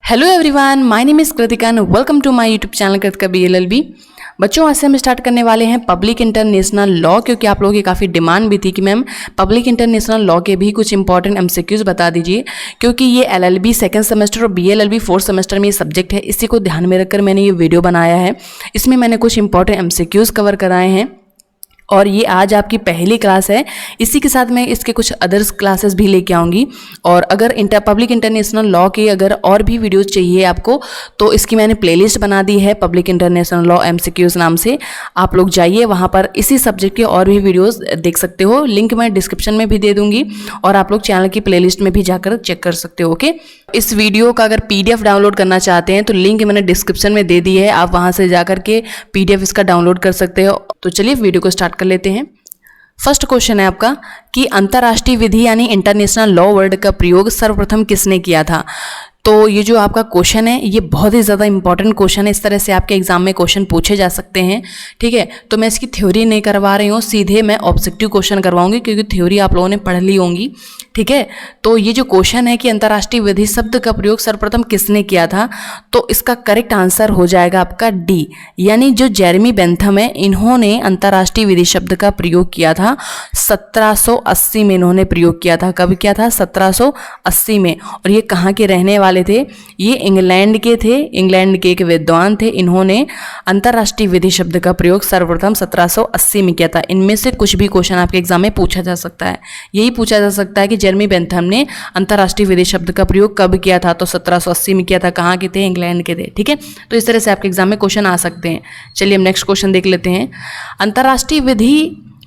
Hello everyone, my name is Kritika and welcome to my YouTube channel Kritika BLLB। बच्चों, आज से हम स्टार्ट करने वाले हैं पब्लिक इंटरनेशनल लॉ, क्योंकि आप लोगों की काफ़ी डिमांड भी थी कि मैम पब्लिक इंटरनेशनल लॉ के भी कुछ इंपॉर्टेंट MCQs बता दीजिए, क्योंकि ये LLB सेकंड सेमेस्टर और BLLB फोर्थ सेमेस्टर में ये सब्जेक्ट है। इसी को ध्यान में रखकर मैंने ये वीडियो बनाया है। इसमें मैंने कुछ इंपॉर्टेंट MCQs कवर कराए हैं और ये आज आपकी पहली क्लास है। इसी के साथ मैं इसके कुछ अदर्स क्लासेस भी लेके आऊँगी। और अगर पब्लिक इंटरनेशनल लॉ के अगर और भी वीडियोस चाहिए आपको, तो इसकी मैंने प्लेलिस्ट बना दी है पब्लिक इंटरनेशनल लॉ MCQs नाम से। आप लोग जाइए, वहाँ पर इसी सब्जेक्ट के और भी वीडियोस देख सकते हो। लिंक मैं डिस्क्रिप्शन में भी दे दूँगी और आप लोग चैनल की प्लेलिस्ट में भी जाकर चेक कर सकते हो। ओके, इस वीडियो का अगर PDF डाउनलोड करना चाहते हैं तो लिंक मैंने डिस्क्रिप्शन में दे दी है, आप वहाँ से जाकर के PDF इसका डाउनलोड कर सकते हो। तो चलिए वीडियो को स्टार्ट कर लेते हैं। फर्स्ट क्वेश्चन है आपका कि अंतर्राष्ट्रीय विधि यानी इंटरनेशनल लॉ वर्ड का प्रयोग सर्वप्रथम किसने किया था। तो ये जो आपका क्वेश्चन है ये बहुत ही ज़्यादा इंपॉर्टेंट क्वेश्चन है। इस तरह से आपके एग्जाम में क्वेश्चन पूछे जा सकते हैं। ठीक है, तो मैं इसकी थ्योरी नहीं करवा रही हूँ, सीधे मैं ऑब्जेक्टिव क्वेश्चन करवाऊंगी, क्योंकि थ्योरी आप लोगों ने पढ़ ली होंगी। ठीक है, तो ये जो क्वेश्चन है कि अंतर्राष्ट्रीय विधि शब्द का प्रयोग सर्वप्रथम किसने किया था, तो इसका करेक्ट आंसर हो जाएगा आपका D, यानी जो जेरेमी बेंथम है, इन्होंने अंतर्राष्ट्रीय विधि शब्द का प्रयोग किया था 1780 में। इन्होंने प्रयोग किया था, कब किया था? 1780 में। और ये कहाँ के रहने वाले थे? ये इंग्लैंड के थे। इंग्लैंड के एक विद्वान थे। इन्होंने अंतर्राष्ट्रीय विधि शब्द का प्रयोग सर्वप्रथम 1780 में किया था। इनमें से कुछ भी क्वेश्चन आपके एग्जाम में पूछा जा सकता है। यही पूछा जा सकता है कि जेरेमी बेंथम ने अंतर्राष्ट्रीय विधि शब्द का प्रयोग कब किया था, तो 1780 में किया था। कहाँ के थे? इंग्लैंड के थे। ठीक है, तो इस तरह से आपके एग्जाम में क्वेश्चन आ सकते हैं। चलिए हम नेक्स्ट क्वेश्चन देख लेते हैं। अंतर्राष्ट्रीय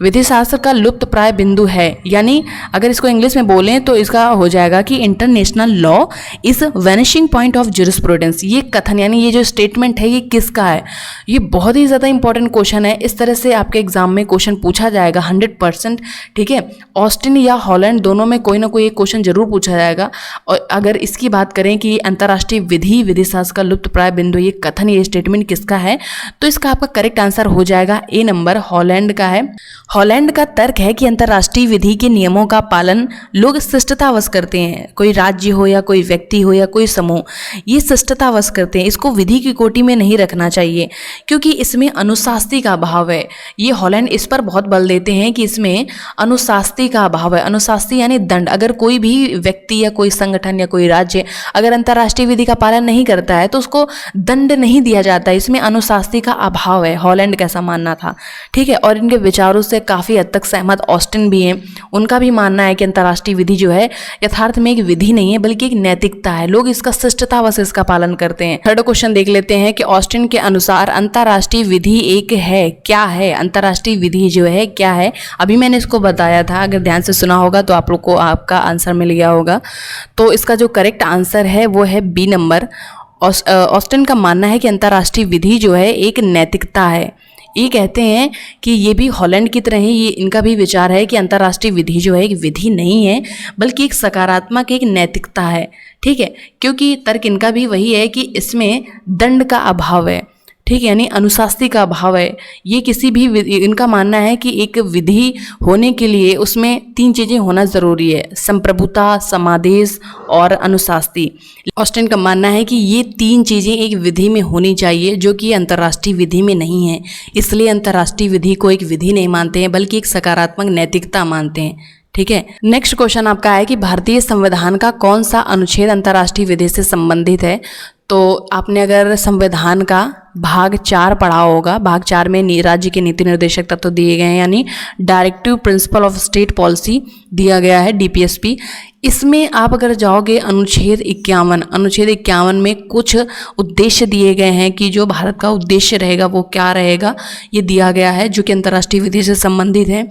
विधि शास्त्र का लुप्त प्राय बिंदु है, यानी अगर इसको इंग्लिश में बोलें तो इसका हो जाएगा कि international law is vanishing point of jurisprudence. ये कथन यानी ये जो स्टेटमेंट है ये किसका है? ये बहुत ही ज़्यादा इंपॉर्टेंट क्वेश्चन है। इस तरह से आपके एग्जाम में क्वेश्चन पूछा जाएगा 100%। ठीक है, ऑस्टिन या हॉलैंड दोनों में कोई ना कोई एक क्वेश्चन जरूर पूछा जाएगा। और अगर इसकी बात करें कि अंतर्राष्ट्रीय विधि शास्त्र का लुप्त प्राय बिंदु, ये कथन, ये स्टेटमेंट किसका है, तो इसका आपका करेक्ट आंसर हो जाएगा A नंबर, हॉलैंड का है। हॉलैंड का तर्क है कि अंतर्राष्ट्रीय विधि के नियमों का पालन लोग शिष्टतावश करते हैं। कोई राज्य हो या कोई व्यक्ति हो या कोई समूह, ये शिष्टतावश करते हैं। इसको विधि की कोटि में नहीं रखना चाहिए, क्योंकि इसमें अनुशास्ति का अभाव है। ये हॉलैंड इस पर बहुत बल देते हैं कि इसमें अनुशास्ति का अभाव है। अनुशास्ति यानी दंड। अगर कोई भी व्यक्ति या कोई संगठन या कोई राज्य अगर अंतर्राष्ट्रीय विधि का पालन नहीं करता है तो उसको दंड नहीं दिया जाता है। इसमें अनुशास्ति का अभाव है। हॉलैंड का ऐसा मानना था। ठीक है, और इनके विचारों से काफ़ी हद तक सहमत ऑस्टिन भी हैं। उनका भी मानना है कि अंतर्राष्ट्रीय विधि जो है यथार्थ में एक विधि नहीं है, बल्कि एक नैतिकता है। लोग इसका शिष्टतावश इसका पालन करते हैं। थर्ड क्वेश्चन देख लेते हैं कि ऑस्टिन के अनुसार अंतर्राष्ट्रीय विधि एक है, क्या है? अंतर्राष्ट्रीय विधि जो है क्या है? अभी मैंने इसको बताया था, अगर ध्यान से सुना होगा तो आप लोग को आपका आंसर मिल गया होगा। तो इसका जो करेक्ट आंसर है वो है B नंबर। ऑस्टिन का मानना है कि अंतर्राष्ट्रीय विधि जो है एक नैतिकता है। ये कहते हैं कि ये भी हॉलैंड की तरह ही, ये इनका भी विचार है कि अंतर्राष्ट्रीय विधि जो है एक विधि नहीं है, बल्कि एक सकारात्मक एक नैतिकता है। ठीक है, क्योंकि तर्क इनका भी वही है कि इसमें दंड का अभाव है। ठीक है, यानी अनुशास्ति का अभाव है। ये किसी भी इनका मानना है कि एक विधि होने के लिए उसमें 3 चीज़ें होना ज़रूरी है: संप्रभुता, समादेश और अनुशास्ति। ऑस्टिन का मानना है कि ये 3 चीज़ें एक विधि में होनी चाहिए, जो कि अंतर्राष्ट्रीय विधि में नहीं है। इसलिए अंतर्राष्ट्रीय विधि को एक विधि नहीं मानते हैं, बल्कि एक सकारात्मक नैतिकता मानते हैं। ठीक है, नेक्स्ट क्वेश्चन आपका है कि भारतीय संविधान का कौन सा अनुच्छेद अंतर्राष्ट्रीय विधि से संबंधित है। तो आपने अगर संविधान का भाग 4 पढ़ा होगा, भाग 4 में राज्य के नीति निर्देशक तत्व दिए गए हैं, यानी directive principle of state policy दिया गया है, DPSP। इसमें आप अगर जाओगे अनुच्छेद 51 में कुछ उद्देश्य दिए गए हैं कि जो भारत का उद्देश्य रहेगा वो क्या रहेगा, ये दिया गया है, जो कि अंतर्राष्ट्रीय विधि से संबंधित है।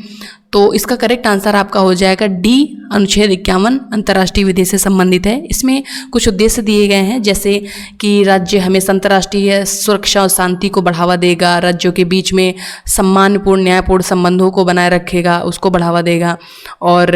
तो इसका करेक्ट आंसर आपका हो जाएगा D, अनुच्छेद 51 अंतर्राष्ट्रीय विधि से संबंधित है। इसमें कुछ उद्देश्य दिए गए हैं, जैसे कि राज्य हमेशा अंतर्राष्ट्रीय सुरक्षा और शांति को बढ़ावा देगा, राज्यों के बीच में सम्मानपूर्ण न्यायपूर्ण संबंधों को बनाए रखेगा, उसको बढ़ावा देगा, और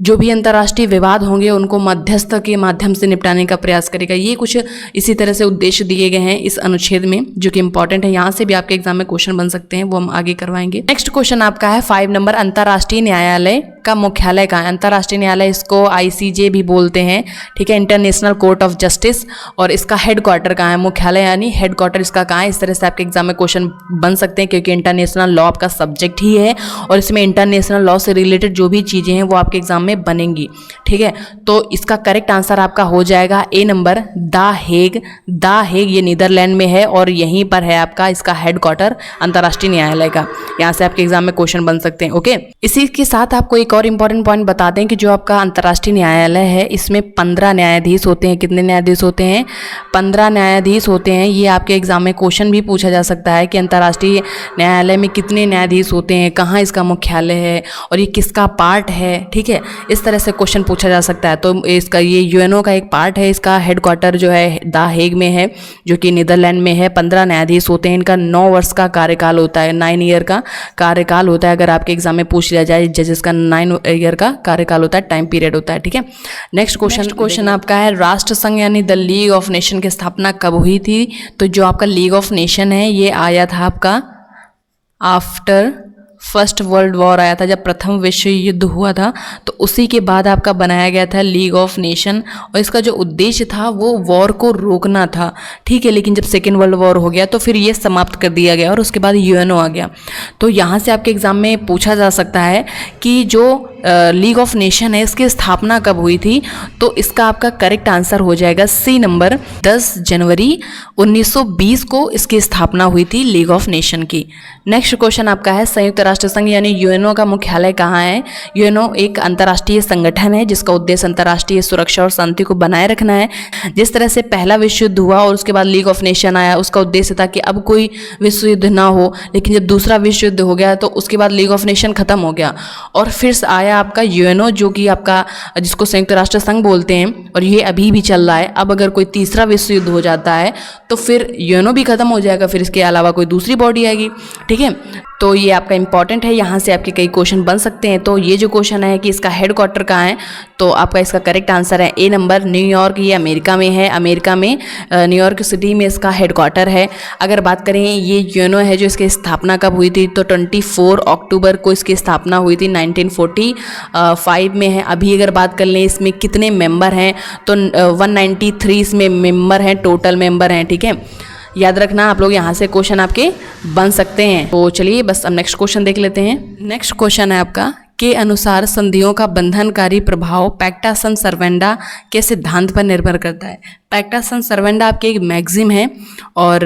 जो भी अंतर्राष्ट्रीय विवाद होंगे उनको मध्यस्थ के माध्यम से निपटाने का प्रयास करेगा। ये कुछ इसी तरह से उद्देश्य दिए गए हैं इस अनुच्छेद में, जो कि इंपॉर्टेंट है। यहाँ से भी आपके एग्जाम में क्वेश्चन बन सकते हैं, वो हम आगे करवाएंगे। नेक्स्ट क्वेश्चन आपका है 5 नंबर, अंतर्राष्ट्रीय न्यायालय का मुख्यालय कहाँ है? अंतर्राष्ट्रीय न्यायालय इसको ICJ भी बोलते हैं, ठीक है, इंटरनेशनल कोर्ट ऑफ जस्टिस। और इसका हेडक्वार्टर कहाँ है? मुख्यालय यानी हेडक्वार्टर इसका कहाँ है? इस तरह से आपके एग्जाम में क्वेश्चन बन सकते हैं, क्योंकि इंटरनेशनल लॉ आपका सब्जेक्ट ही है और इसमें इंटरनेशनल लॉ से रिलेटेड जो भी चीज़ें हैं वो आपके एग्जाम में बनेंगी, ठीक है। तो इसका करेक्ट आंसर आपका हो जाएगा A number, the Hague. The Hague ये नीदरलैंड में है और यहीं पर है आपका इसका हेडक्वार्टर अंतर्राष्ट्रीय न्यायालय का। यहाँ से आपके एग्जाम में क्वेश्चन बन सकते हैं, ओके। इसी के साथ आपको एक और इंपॉर्टेंट पॉइंट बता दें कि जो आपका अंतर्राष्ट्रीय न्यायालय है इसमें 15 न्यायाधीश होते हैं। कितने न्यायाधीश होते हैं? 15 न्यायाधीश होते हैं। ये आपके एग्जाम में क्वेश्चन भी पूछा जा सकता है कि अंतर्राष्ट्रीय न्यायालय में कितने न्यायाधीश होते हैं, कहाँ इसका मुख्यालय है और ये किसका पार्ट है, ठीक है। इस तरह से क्वेश्चन पूछा जा सकता है। तो इसका ये UNO का एक पार्ट है, इसका हेडक्वार्टर जो है द हेग में है, जो कि नीदरलैंड में है। 15 न्यायाधीश होते हैं, इनका 9 वर्ष का कार्यकाल होता है, 9 ईयर का कार्यकाल होता है। अगर आपके एग्जाम में पूछ लिया जाए, जजेस का 9 ईयर का कार्यकाल होता है, टाइम पीरियड होता है, ठीक है। नेक्स्ट क्वेश्चन आपका है राष्ट्र संघ यानी द लीग ऑफ नेशन की स्थापना कब हुई थी? तो जो आपका लीग ऑफ नेशन है ये आया था आपका आफ्टर फर्स्ट वर्ल्ड वॉर आया था, जब प्रथम विश्व युद्ध हुआ था, तो उसी के बाद आपका बनाया गया था लीग ऑफ नेशन। और इसका जो उद्देश्य था वो वॉर को रोकना था, ठीक है। लेकिन जब सेकेंड वर्ल्ड वॉर हो गया तो फिर ये समाप्त कर दिया गया और उसके बाद UNO आ गया। तो यहाँ से आपके एग्जाम में पूछा जा सकता है कि जो लीग ऑफ नेशन है इसकी स्थापना कब हुई थी? तो इसका आपका करेक्ट आंसर हो जाएगा C नंबर, 10 जनवरी 1920 को इसकी स्थापना हुई थी लीग ऑफ नेशन की। नेक्स्ट क्वेश्चन आपका है संयुक्त राष्ट्र संघ यानी UNO का मुख्यालय कहाँ है? UNO एक अंतर्राष्ट्रीय संगठन है जिसका उद्देश्य अंतर्राष्ट्रीय सुरक्षा और शांति को बनाए रखना है। जिस तरह से पहला विश्व युद्ध हुआ और उसके बाद लीग ऑफ नेशन आया, उसका उद्देश्य था कि अब कोई विश्व युद्ध ना हो। लेकिन जब दूसरा विश्व युद्ध हो गया तो उसके बाद लीग ऑफ नेशन खत्म हो गया और फिर से आया आपका UNO, जो कि आपका जिसको संयुक्त राष्ट्र संघ बोलते हैं, और ये अभी भी चल रहा है। अब अगर कोई तीसरा विश्व युद्ध हो जाता है तो फिर UNO भी खत्म हो जाएगा, फिर इसके अलावा कोई दूसरी बॉडी आएगी, ठीक है। तो ये आपका इंपॉर्टेंट है, यहाँ से आपके कई क्वेश्चन बन सकते हैं। तो ये जो क्वेश्चन है कि इसका हेडक्वार्टर कहाँ है, तो आपका इसका करेक्ट आंसर है A नंबर, न्यूयॉर्क। ये अमेरिका में है, अमेरिका में न्यूयॉर्क सिटी में इसका हेडक्वार्टर है। अगर बात करें ये UNO है जो इसकी स्थापना कब हुई थी, तो 24 अक्टूबर को इसकी स्थापना हुई थी, 1945 में है। अभी अगर बात कर लें इसमें कितने मेंबर हैं, तो 193 इसमें मेंबर हैं, टोटल मेंबर हैं, ठीक है। याद रखना आप लोग, यहाँ से क्वेश्चन आपके बन सकते हैं। तो चलिए बस अब नेक्स्ट क्वेश्चन देख लेते हैं। नेक्स्ट क्वेश्चन है आपका के अनुसार संधियों का बंधनकारी प्रभाव पैक्टा sunt servanda के सिद्धांत पर निर्भर करता है। पैक्टा sunt servanda आपके एक मैगजिम है और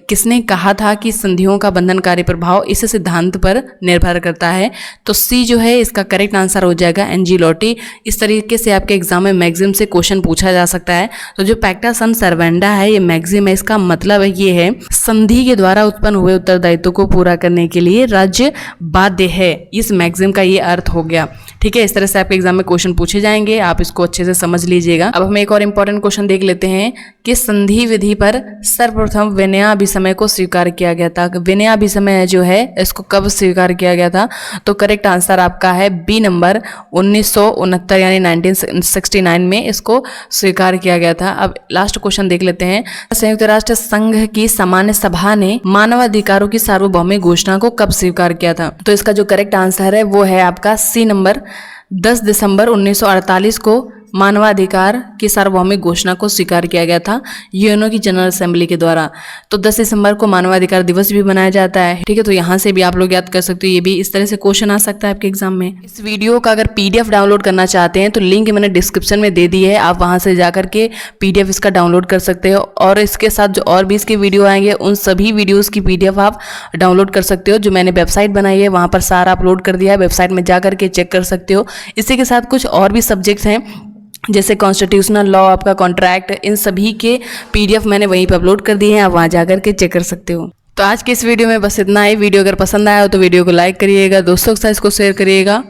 किसने कहा था कि संधियों का बंधनकारी प्रभाव इस सिद्धांत पर निर्भर करता है? तो C जो है इसका करेक्ट आंसर हो जाएगा एंजिलोटी। इस तरीके से आपके एग्जाम में मैगजिम से क्वेश्चन पूछा जा सकता है। तो जो पैक्टा sunt servanda है ये मैगजिम है, इसका मतलब ये है संधि के द्वारा उत्पन्न हुए उत्तरदायित्व को पूरा करने के लिए राज्य बाध्य है। इस मैगजिम का ये अर्थ हो गया, ठीक है। इस तरह से आपके एग्जाम में क्वेश्चन पूछे जाएंगे, आप इसको अच्छे से समझ लीजिएगा। अब हम एक और इंपॉर्टेंट क्वेश्चन देख लेते हैं कि संधि विधि पर सर्वप्रथम विनयाभिसमय को स्वीकार किया गया था। विनयाभिसमय जो है इसको कब स्वीकार किया गया था? तो करेक्ट आंसर आपका है B नंबर, 1969 यानी 1969 में इसको स्वीकार किया गया था। अब लास्ट क्वेश्चन देख लेते हैं। संयुक्त राष्ट्र संघ की सामान्य सभा ने मानवाधिकारों की सार्वभौमिक घोषणा को कब स्वीकार किया था? तो इसका जो करेक्ट आंसर है वो है आपका C नंबर, 10 दिसंबर 1948 को मानवाधिकार की सार्वभौमिक घोषणा को स्वीकार किया गया था UNO की जनरल असेंबली के द्वारा। तो 10 दिसंबर को मानवाधिकार दिवस भी मनाया जाता है, ठीक है। तो यहाँ से भी आप लोग याद कर सकते हो, ये भी इस तरह से क्वेश्चन आ सकता है आपके एग्जाम में। इस वीडियो का अगर PDF डाउनलोड करना चाहते हैं तो लिंक मैंने डिस्क्रिप्शन में दे दी है, आप वहाँ से जाकर के PDF इसका डाउनलोड कर सकते हो। और इसके साथ जो और भी इसके वीडियो आएंगे उन सभी वीडियोज़ की PDF आप डाउनलोड कर सकते हो। जो मैंने वेबसाइट बनाई है वहाँ पर सारा अपलोड कर दिया है, वेबसाइट में जा करके चेक कर सकते हो। इसी के साथ कुछ और भी सब्जेक्ट्स हैं जैसे कॉन्स्टिट्यूशनल लॉ, आपका कॉन्ट्रैक्ट, इन सभी के PDF मैंने वहीं पर अपलोड कर दिए हैं, आप वहाँ जाकर के चेक कर सकते हो। तो आज के इस वीडियो में बस इतना ही। वीडियो अगर पसंद आया हो तो वीडियो को लाइक करिएगा, दोस्तों के साथ इसको शेयर करिएगा।